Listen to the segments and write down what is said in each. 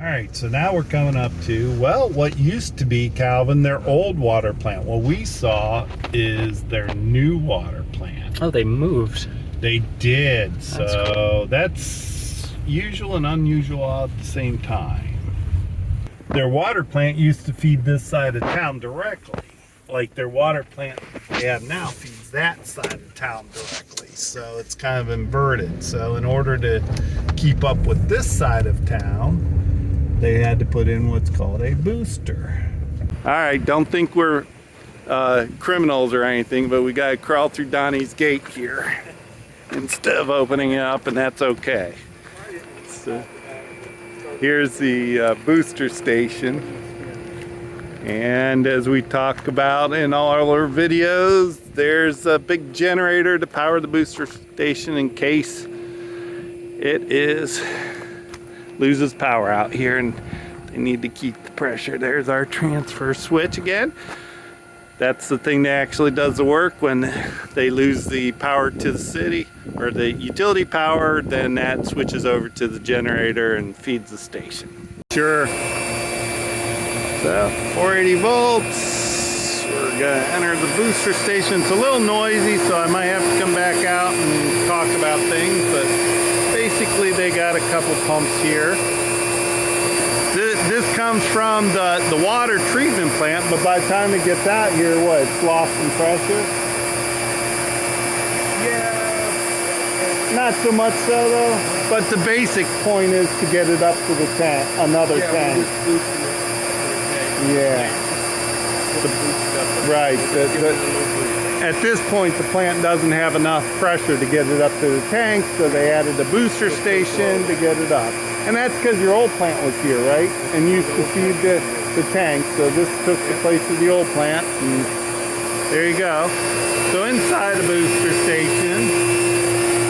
All right, so now we're coming up to, well, what used to be, Calvin, their old water plant. What we saw is their new water plant. Oh, they moved. They did. That's So cool. that's usual and unusual at the same time. Their water plant used to feed this side of town directly. Like their water plant they have now feeds that side of town directly. So it's kind of inverted. So in order to keep up with this side of town, they had to put in what's called a booster. All right, don't think we're criminals or anything, but we gotta crawl through Donnie's gate here instead of opening it up, and that's okay. So here's the booster station. And as we talk about in all our videos, there's a big generator to power the booster station in case it loses power out here and they need to keep the pressure. There's our transfer switch again. That's the thing that actually does the work. When they lose the power to the city or the utility power, then that switches over to the generator and feeds the station. Sure. So 480 volts. We're gonna enter the booster station. It's a little noisy, so I might have to come back out and talk about things, but basically they got a couple pumps here. This comes from the water treatment plant, but by the time it gets out here, what, it's lost some pressure? Yeah, not so much so though, but the basic point is to get it up to the tank, another tank. Yeah. Right. At this point, the plant doesn't have enough pressure to get it up to the tank, so they added a booster station to get it up. And that's because your old plant was here, right? And used to feed the tank, so this took the place of the old plant. And there you go. So inside the booster station,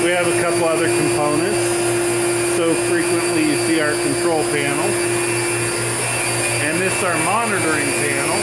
we have a couple other components. So frequently you see our control panel. And this is our monitoring panel.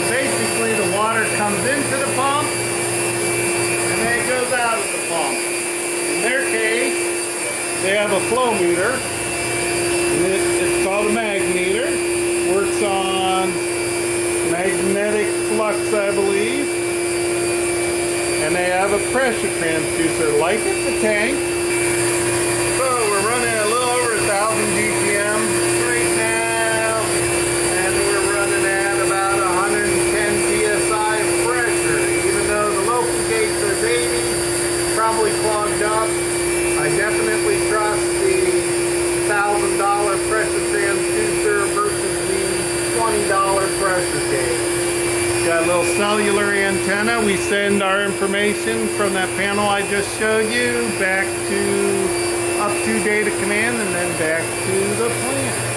Basically, the water comes into the pump and then it goes out of the pump. In their case, they have a flow meter, and it's called a magneter. Works on magnetic flux, I believe. And they have a pressure transducer like at the tank. So we're running a little over 1,000 GPM right now, and we're running at about 110 PSI pressure. Even though the local gate says 80, probably clogged up. I definitely trust the $1,000 pressure transducer versus the $20 pressure gauge. Got a little cellular antenna. We send our information from that panel I just showed you back to up to data command and then back to the plant.